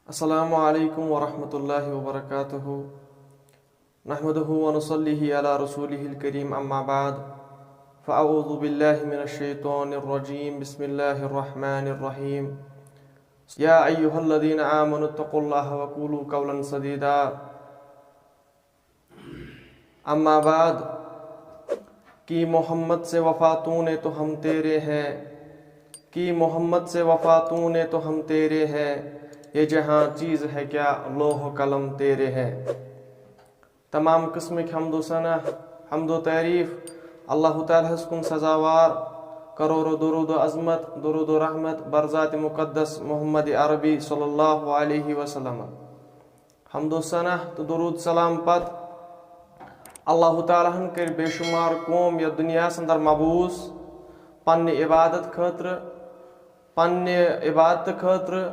अस्सलामु अलैकुम वरहमतुल्लाहि वबरकातुहु नहमदुहु व नुसल्लिहि अला रसूलिहिल करीम अम्मा बाद फ़अऊज़ु बिल्लाहि मिनश शैतानिर रजीम बिस्मिल्लाहिर रहमानिर रहीम या अय्युहल्लज़ीना आमनुत्तक़ुल्लाहा व क़ूलू क़ौलन सदीदा अम्मा बाद कि मोहम्मद से वफ़ा तूने तो हम तेरे हैं, कि मोहम्मद से वफ़ा तूने तो हम तेरे हैं, ये जहाँ चीज़ है क्या लोह कलम तेरे हैं। तमाम किस्म की हम्दो तारीफ़ अल्लाह ताला कुन सजावार, करोड़ो दुरूद अज़मत दुरूद रहमत बरज़ात मुक़द्दस मोहम्मद अरबी सल्लल्लाहु अलैहि वसल्लम। हम्दो सना तो दुरूद सलाम पत अल्लाह ताला कर बेशुमार कौम या दुनिया अंदर मबूस पन्ने इबादत खतर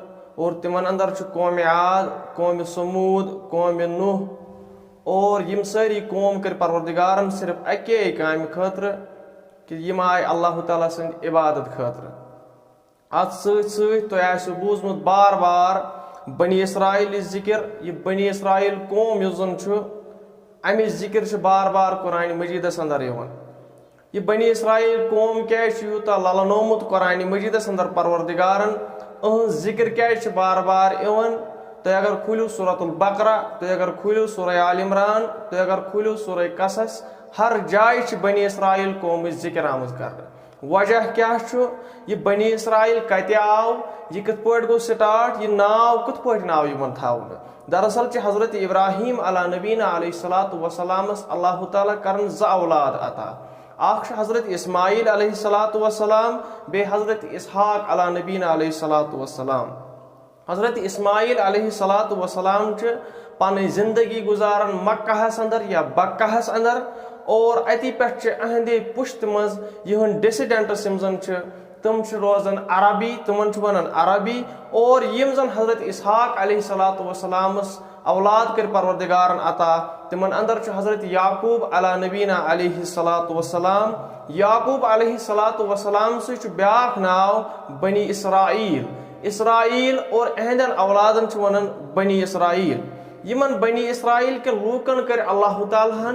और तिमन अंदर कौम आद, कौम समूद, कौम नूह और यम सारी कौम कर परवरदिगारन सिर्फ अके काम खतर कि यम आय अल्लाह ताला सद इबादत खतर। अत सत बूजमुत बार बार बनी इसराइल जिक्र, यह बनी इसराइल कौम अमिच जिक्र बार बार कुरान मजीदस अंदर यह बनी इसराइल कौम क्या यूता ललनोमुत कुरान मजीदस अंदर परवरदिगारन जिक्र क्या बार बार तुम अगर खुलो सूरतुल बकरा, तुम अगर खुलो सूरह आल इमरान, तुम अगर खुलो सूरह कसस, हर जाय बनी इसराइल कौम जिक्र आमज कर। वजह क्या यह बनी इसराइल कत आव, यह कत गो स्टार्ट, यह नाव कत नाव यमन थावन। दरअसल हजरत इब्राहीम अला नबीना अलैहिस्सलातु वस्सलामस अल्लाह ताला करन ज औलाद अता। आख हजरत इस्माइल अलैहिस्सलातु वस्सलाम बे हजरत इसहाक अला नबीना अलैहिस्सलातु वस्सलाम। हजरत इस्माइल अलैहिस्सलातु वस्सलाम पन जिंदगी गुजारन मक्काहस अंदर या बक्काहस अंदर और अति पे अहंदे पुश्त मज यहन डिसिडेंट्स तम रोजान अरबी, तमन वन अरबी और यम जन हजरत इसहाक अलैहिस्सलातु वस्सलामस औलाद कर परवरदिगारन अता तिमन अंदर हजरत याकूब अला नबीना अलैहिस्सलातु वस्सलाम। याकूब अलैहिस्सलातु वस्सलाम से ब्याख नाव बनी इसराइल। इसराइल और अहंदन औलादन वनन बनी इसराइल। यमन बनी इसराइल के लूकन कर अल्लाह ताला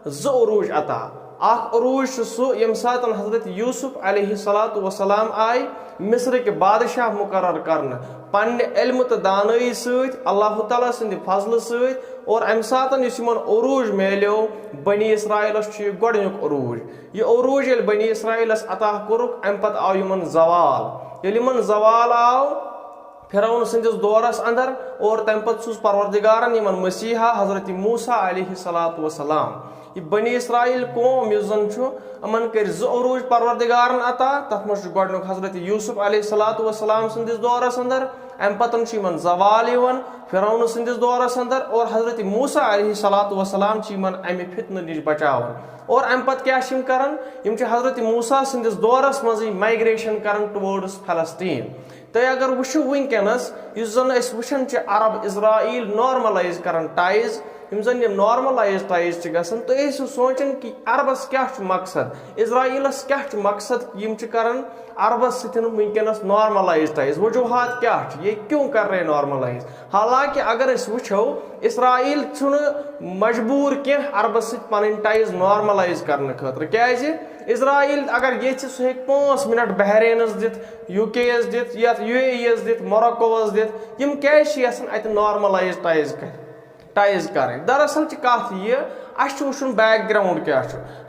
ज उरूज अता। अख उरूज सो यम सातन हजरत यूसुफ अलैहिस्सलातु वस्सलाम आय मिस्र के बादशाह मुकर्रर करने पन्ने इल्म तो दानई सत अल्लाह ताला सिंद फजल सत और अम सातन यमन उरूज मेल्यो बनी इसराइलस गोडनुक उरूज। यह उरूज ये बनी इसराइलस अता कोरुक अम पत आव यमन जवाल। ये यमन जवाल आव फिरौन सिंदिस दौरस अंदर और तम पत सूज परवरदिगारन यमन मसीहा हजरत मूसा अलैहिस्सलातु वस्सलाम। यह बनी इसराइल कौम अमन कर ज उरूज परवरदिगारन अता। तथ मज गोडनुक हजरत यूसुफ अलैहिस्सलातु वस्सलाम सिंदिस दौरस अंदर, अम पतन जवाल यवन फिरौन सिंदिस दौरस अंदर और हजरत मूसा अलैहिस्सलातु वस्सलाम अमि फितन निश बचावन। और अम पत क्या करन यम हजरत मूसा सिंदिस दौरस मज माइग्रेशन करन टुवर्ड्स फलस्तीन। तो अगर वुशो वनकस वुचान अरब इजराइल नॉर्मलाइज करन टाइज, यम नॉर्मलाइज टाइज गसन तो सोचन कि अरबस क्या मकसद, इजराइलस क्या मकसद, यम करन अरबस वनकस नॉर्मलाइज टाइज। वजूहत क्या ये क्यों कर रहे नॉर्मलाइज। हालांकि अगर वो इसराइल मजबूर कह अरबस पन टाइज नॉर्मलाइज करने खतर क्या इजराइल अगर ये सह 5 मिनट बहरेनस दित, यूकेस दित या यूएईएस दित, मोरक्कोस दित, यम क्या नॉर्मलाइज टाइज करें। दरअसल कथ यह वुचन बैकग्राउंड क्या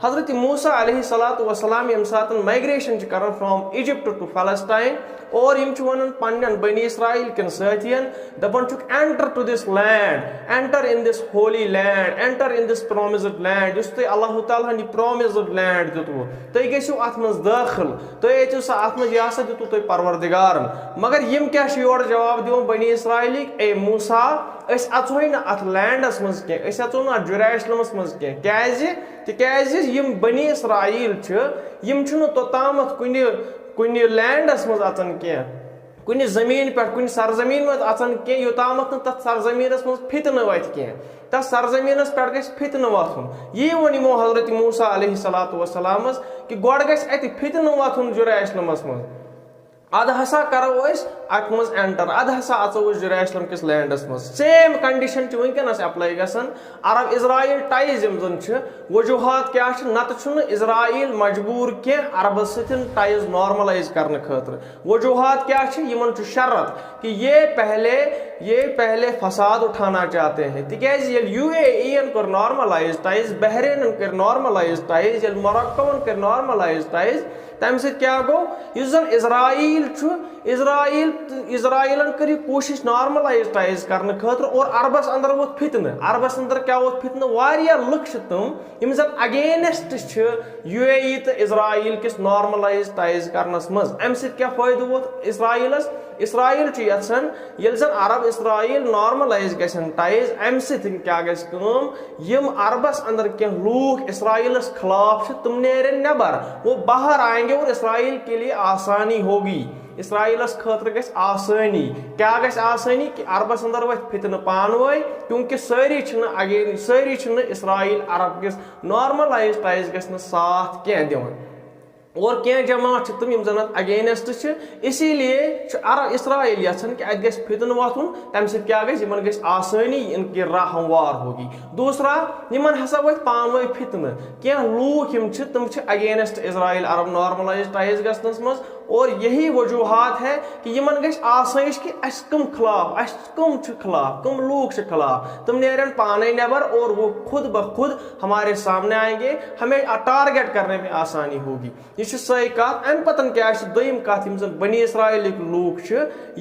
हजरत मूसा अलैहिस्सलातु वस्सलाम यम सात माइग्रेशन कर फ्रॉम इजिप्ट टू फलस्टाइन और यम वन पन्न बनी इसराइल कन साथियन दपन enter to this land, enter in this holy land, enter in this promised land जिस अल्लाह ताला प्रोमिस्ड लैंड दितु तुम गो अत मज दाखिल, तुम एचो सा अत मज यह दितु तुम परवरदिगारन। मगर यम क्या योर जवाब दिवन बनी इसराइलिक ए मूसा अचो न अत लैंडस मज कह, अचो न जुराइसलमस मज कह यम बनी इसराइल यम तोतामत कुन लैंडस मज अचन कह, कुन जमीन पे कुन सरजमीन मज अचन कह योतामत तथ सरजमीनस मज फितन वत कह, तथ सरजमीनस पे गस फितन वथुन। यी वो यमो हजरत मूसा अलैहिस्सलातु वस्सलामस कि गोड गस अति फितन वथुन जुराइसलमस मज। अद हसा करो अत मज एंटर, अद हसा अचो जेरूसलम किस लैंडस मज। सेम कंडीशन वनकस अप्लाई गसन। अरब इजराइल टाइज वजूहत क्या नत इजराइल मजबूर कह अरब सतन टाइज नॉर्मलाइज करने खतर। वजूहत क्या शर्त कि ये पहले फसाद उठाना चाहते हैं। तिकाज UAE कर नॉर्मलाइज टाइज, बहरीन कर नॉर्मलाइज टाइज, मोरक्कोन कर नॉर्मलाइज टाइज, तम क्या गो इजराइलन कर कोशिश नॉर्मलाइज टाइज करने खतर। और अरबस अंदर वो फितन, अरबस अंदर क्या वो फितन, वारिया लुक तम जन अगेंस्ट UAE तो इजराइल किस नॉर्मलाइज टाइज करनस मज। अम क्या फायदा वोत इजराइलस, इजराइल यन ये जन अरब इजराइल नॉर्मलाइज गन टाइज, अम क्या गम अरबस अंदर क्या लूख इजराइलस खिलाफ तम नेरन नबर, वो बाहर आएंगे और इजराइल के लिए आसानी होगी। इजराइलस खतर गस आसानी, क्या गस आसानी कि अरबस अंदर वथ फितन पानवे, क्योंकि सारी इजराइल अरब किस नॉर्मलाइज टाइज गस साथ क्या दिवन। और क्या जमात तम जन अगेंस्ट, इसीलिए इसराइल यन कि अत गस फितन वथुन, तम क्या गस आसानी, इनकी राह हमवार होगी। दूसरा यमन हसा वथ पानवे फितन, क्या लूख तम अगेंस्ट इजराइल अरब नॉर्मलाइज टाइज गसनस मज। और यही वजूहत है कि यमन गस आसाइश कि अस कम खिलाफ, कम लूख खिलाफ, तुम नेरन पाने नबर और वो खुद ब खुद हमारे सामने आएंगे, हमें टारगेट करने में आसानी होगी। यह सही कत। अम पतन क्या दोयम कत बनी इसराइल लूख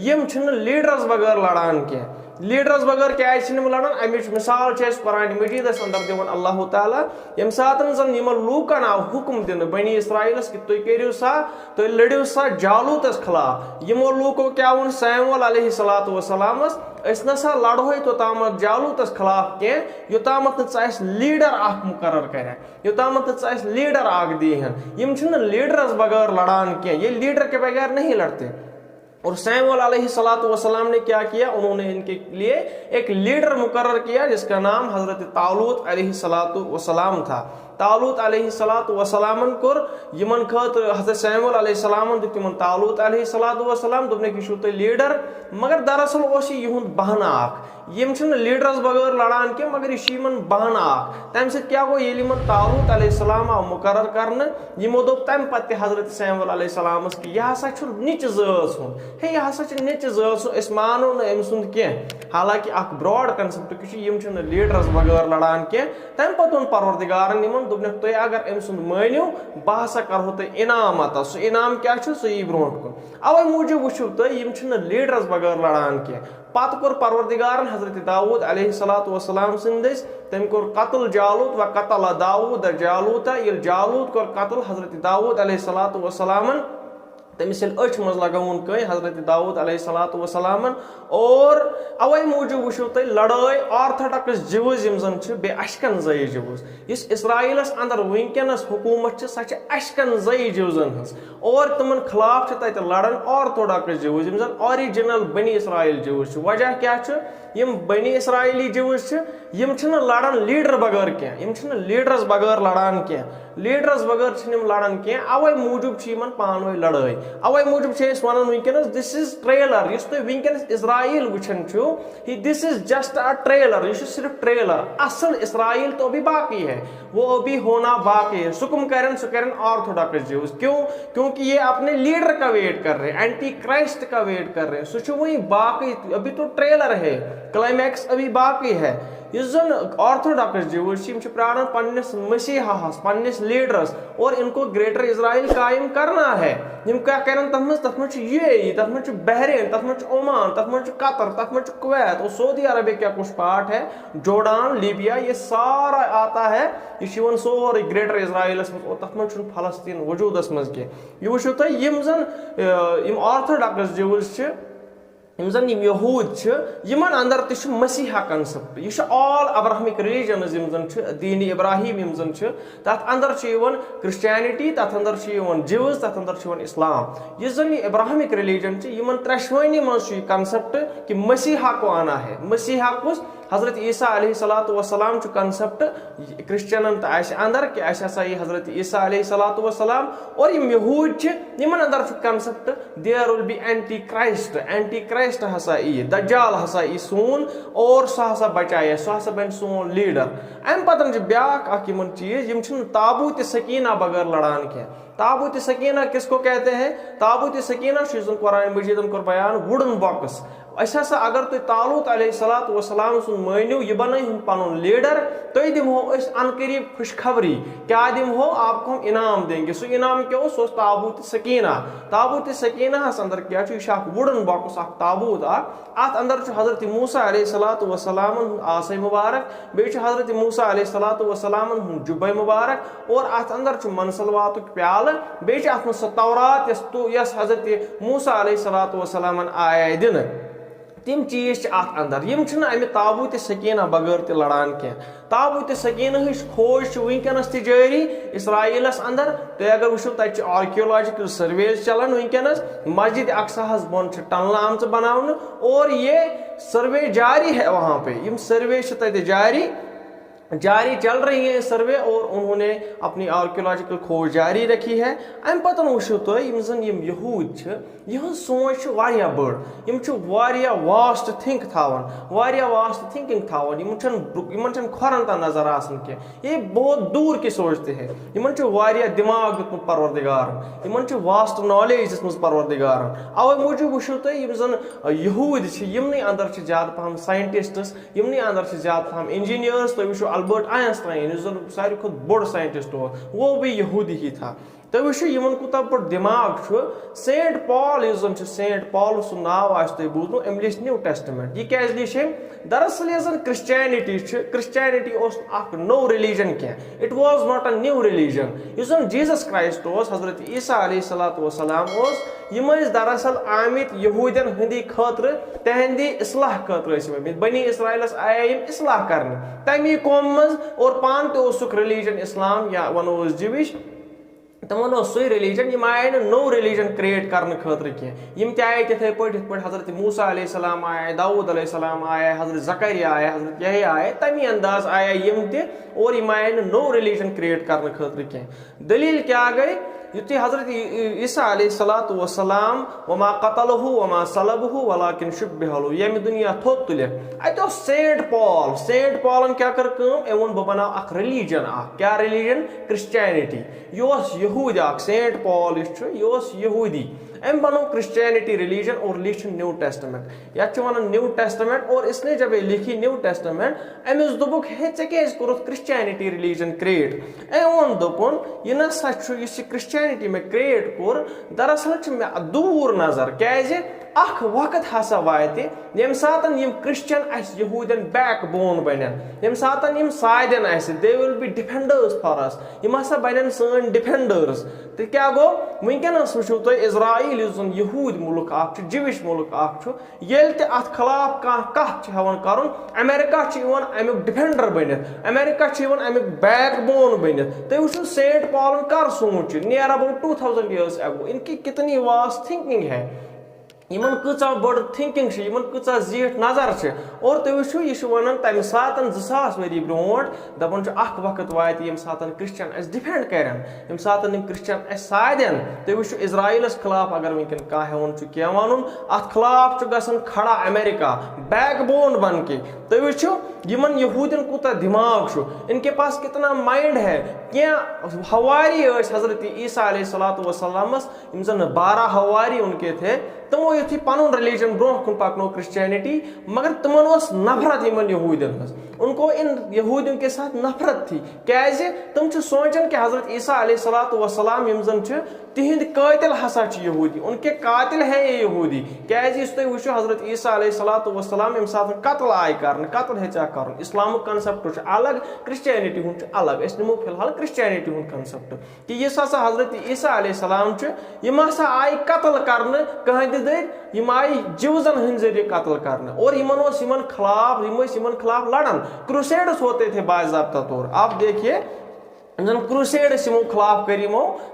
यम लीडरस बगैर लड़ान क्या, लीडरस बगैर क्या लड़ान। अमिच मिसाल कुरान मजीदस अंदर दिवन अल्लाह ताला यम सातन जन यमन लूकन आव हुक्म दिन बनी इसराइलस कि तुम करियो सा, तुम लड़ियो सा जालूतस खिलाफ। यमो लूको क्या वो सैमुअल अलैहिस्सलातु वस्सलामस नसा लड़ो तोतामत जालूतस खिलाफ कह योतामत लीडर मुकर्रर कर, योतामत लीडर दीहन। यम लीडरस बगैर लड़ान कह, ये लीडर के बगैर नहीं लड़ते। और सैमुअल अलैहिस्सलातु वस्सलाम ने क्या किया, उन्होंने इनके लिए एक लीडर मुकर्रर किया जिसका नाम हजरत तालूत अलैहिस्सलातु वस्सलाम था। तालूत अलैहिस्सलातु वस्सलामन कोर यमन खतर हजरत सैमुअल अलैहिस्सलामन दित यमन तालूत अलैहिस्सलातु वस्सलाम दोपने कि छु लीडर, मगर दरअसल ओस युहुंद बहाना यम लीडरस बगैर लड़ान के, मगर यह बहाना तम क्या गो ये तालूत अलैहिस्सलाम आव मुकर्रर करने, यमो दोप तम पत्ते हजरत सैमुअल अलैहिस्सलामस कि यह हसा छु निच ज़ात हुंद, हे यह हसा छु निच ज़ात अस मानो न अम सुंद कह। हालांकि अख ब्रॉड कंसेप्ट कि यम लीडरस बगैर लड़ान के। तम पत परवरदिगारन यमन दोपन तुम अगर अम सुंद मानियो बह हसा करो तुम इनाम अता, सह इनाम क्या सह यी ब्रोट कुन। अवे मूजूब वुचो तुम यम लीडरस बगैर लड़ान कह। पत कोर परवरदिगारन हजरत दाऊद अलैहिस्सलातु वस्सलाम सिंदिस तम कोर कत्ल जालूत व कतल दाऊद जालूत, ये जालूत कोर कत्ल हजरत दाऊद अलैहिस्सलातु वस्सलामन, तमिस अच मज लगावन कई हजरत दाऊद अलैहिस्सलातु वस्सलामन। और अवे मूजूब वुचो तुम लड़ाई ऑर्थोडॉक्स ज्यूज यम जन बे अशकन जई ज्यूज, इस इसराइलस अंदर वनकस हुकूमत सह अशकन जई ज्यूजन हज। और तुमन खिलाफ तत लड़न ऑर्थोडॉक्स ज्यूज यम जन ओरिजिनल बनी इसराइल ज्यूज। वजह क्या यम बनी इसराइली ज्यूज यम लड़न लीडर बगैर क्या, यम लीडरस बगैर लड़ान क्या, लीडरस बगैर लड़ान क्या। अवे मूजूब पानवे लड़ाई, अवे मूजूब वन वनकस दिस इज ट्रेलर, वनकस इसराइल वुचन this is just a trailer, यह सिर्फ ट्रेलर। असल इसराइल तो अभी बाकी है, वो अभी होना बाकी है। सुकुम करें ऑर्थोडॉक्स ज्यूज, क्यों? क्योंकि ये अपने लीडर का वेट कर रहे हैं, एंटी क्राइस्ट का वेट कर रहे हैं। सो वही बाकी, अभी तो ट्रेलर है, क्लाइमैक्स अभी बाकी है। इस जन ऑर्थोडॉक्स ज्यूज प्राण पन्निस मसीहास, पन्निस लीडरस, और इनको ग्रेटर इजराइल कायम करना है। यम क्या करें तथ UAE, तथ बहरीन, तथ ओमान, तथ कतर, तथ कुवैत और सऊदी अरबिया कुछ पार्ट है, जोर्डान, लीबिया, ये सारा आता है। यह सोरे ग्रेटर इजराइलस मज, तथ फलस्तीन वजूदस मज कह। यह वो तुम यम जन ऑर्थोडॉक्स ज्यूज यम जन यहूद यमन अंदर तह मसीहा कंसेप्ट, यह ऑल अब्राहमिक रिलीजन्स यम जन दीन इब्राहिम यम जन तथ अंदर क्रिश्चियनिटी, तथ अंदर ज्यूज, तथ अंदर इस्लाम। यह जन इब्राहिमिक रिलीजन यमन त्रेशवनी मज कंसेप्ट कि मसीहा को आना है। मसीहा कुछ हजरत ईसा अलैहिस्सलातु वस्सलाम कंसेप्ट क्रिश्चियन अंदर कि हजरत ईसा अलैहिस्सलातु वस्सलाम और यहूद यमन अंदर concept there will be antichrist हसा दज्जाल हसा सून और सह हसा बचाए सह हसा बन सोन लीडर अम पतन ब्याक चीज ताबूत सकीना बगैर लड़ान क्या ताबूत सकीना किसको कहते हैं ताबूत सकीना कुरान मजीद कोर बयान वुडन बॉक्स अगर तुम तालूत अलैहिस्सलातु वस्सलाम सुन मानियो यह बन पन लीडर तुम दिमो अनकरीब खुशखबरी क्या दिमो आपको हम इनाम देंगे सो इनाम क्या सो ताबूत सकीना अंदर क्या वुडन बॉक्स ताबूत अत अंदर हजरत मूसा अलैहिस्सलातु वस्सलाम आसे मुबारक बे हजरत मूसा अलैहिस्सलातु वस्सलाम जुब्बे मुबारक और अत अंदर मनसलवात प्याल बे अत तौरात यस हजरत मूसा अलैहिस्सलातु वस्सलाम आय दिन तम चीज अत अंदर अमे ताबूत सकीना बगैर त लड़ान क्या ताबूत सकीना खोज वनकस जारी इसराइलस अंदर तुम अगर वो तक आर्कियोलॉजिकल सर्वेज चलान वनकस मस्जिद अक्सा बन टनल आम बनाने और ये सर्वे जारी है वहाँ पे सर्वे जारी चल रही है सर्वे और उन्होंने अपनी आर्कियोलॉजिकल खोज जारी रखी है अम पत वो तुम यहूद यह सोच बड़ वास्ट थिंक वास्ट थिंकिंग खोरन ता नजर आसन कह ये बहुत दूर की सोचते हैं दिमाग दितमुत परवरदिगारन वास्ट नॉलेज दितमुत परवरदिगारन अवे मूजूब वो तुम यहूद यमन अंदर ज्यादा पहम साइंटिस्ट्स यमन अंदर ज्यादा पहम इंजीनियर्स तुम वो अल्बर्ट आइंस्टाइन सारे खुद बड़ साइंटिस्ट वो भी यहूदी ही था तो वो कूत बड़ दिमाग सेंट पॉल सेंट पॉल सु नाव बूजन अम लिख न्यू टेस्टमेंट यह क्या लिख दरअसल क्रिश्चियनिटी नो रिलीजन क्या it was not a new religion Jesus Christ हजरत ईसा अलैहिस्सलातु वस्सलाम दरअसल आमित यहूदियन हंदी खतर तहंदी इस्लाह खतर बनी इसराइलस आए इस्लाह कर तमी कौम मज और पान तुक रिलीजन इस्लाम या वनो जिविश तमन सही रिलीजन यम आए नो रिलीजन क्रिएट करने खतर कह आए तिथे पे हजरत मूसा अलैहिस्सलाम आए दाऊद अलैहिस्सलाम आए हजरत ज़करिया आए हजरत यहया आए तमी अंदाज आए और यम आए नो रिलीजन क्रिएट करने खतर कह दलील क्या गई युति हजरत ईसा अलैहिस्सलातु वस्सलाम वमा क़तलहु वमा सलबहु वलाकिन शुब्बिहलहु यम दुनिया थोत तुलिक अतो सेंट पॉलन क्या कर एवं बह बनाव अख रिलीजन क्या रिलीजन क्रिश्चियनिटी यह यहूद सेंट पॉल यह यहूदी अम बनो क्रिश्चियनिटी रिलीजन और लिख न्यू टेस्टमेंट या वन न्यू टेस्टमेंट और इसने जब ये लिखी न्यू टेस्टमेंट अमिस दोपुक हे क्या क्रिश्चियनिटी रिलीजन क्रिएट अम दोपुन यह नसा क्रिश्चियनिटी में क्रिएट कोर दरअसल मे दूर नजर क्या अख वक्त हसा वात यम सातन यम क्रिश्चियन यहूदन बैक बोन बनन यम सातन यम सायदन they will be defenders for us यम हसा बनन सन डिफेंडर्स तो क्या गो वनकस वो तुम इजराइल यहूद मुल्क जिविश मुल्क ये अत खिलाफ कह हेवन कर अमेरिका अमुक डिफेंडर बनित अमेरिका अमुक बैक बोन बनित तुम वो सेंट पॉलन कर सोच नियर अबाउट 2000 years ago इनकी कितनी वास्ट थिंकिंग है यमन कचा बड़ थिंकिंग यमन कचा जीठ नजर और तुम वो यह वन तम सात 2000 वरी ब्रोट दपान वक्त वात यम सात क्रिश्चियन डिफेंड करन यम सात क्रिश्चियन सायदन तुम वो इजराइलस खिलाफ अगर वनकन कह क्या वन अत खिलाफ गसन खड़ा अमेरिका बैक बोन बन के तुम वो यमन यहूदियन कूता दिमाग इनके पास कितना माइंड है क्या हवारी हजरत ईसा अलैहिस्सलातु वस्सलामस यम जन 12 हवारी उनके थे तमो युथी पन रिलीजन ब्रोह कुन पकनो क्रिश्चियनिटी मगर तमन नफरत इन यहूदियन उनको इन यहूदियों के साथ नफरत थी क्या तुम सोचन कि हजरत ईसा अलैहिस्सलातु वस्सलाम यम जन तिहिंद कातिल हसा यहूदी उनके कातिल हैं ये यहूदी क्या तुम वो हजरत ईसा अलैहिस्सलातु वस्सलाम यम साथ कत्ल आय कर कत्ल हेचा कर इस्लामुक कंसेप्ट अलग क्रिश्चियनिटी हूँ अलग निमो फिलहाल क्रिश्चियनिटी हूँ कंसेप्ट कि यह हजरत ईसा अलैहिस्सलाम यम हसा आय कत्ल कर कहें दर यम आय जीवजन हंद जरिए कत्ल कर और यमन खिलाफ खिलाफ लड़न क्रूसेड्स होते थे बाज़ाब्ता तौर आप देखिए जन क्रूसेड्स यमो खिलाफ कर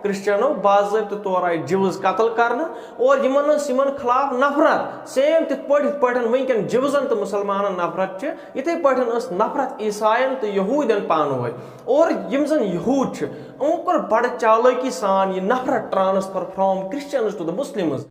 क्रिश्चियनो बाज़ाब्त तौर आए जिवज कत्ल करना और यमन खिलाफ नफरत सेम तिथ वनकन जिवजन तो मुसलमान नफरत इथे नफरत ईसायन तो यहूदन पान वे और यम जन यहूद उन कोर बड़ चालाकी सान यह नफरत transfer from Christians to the Muslims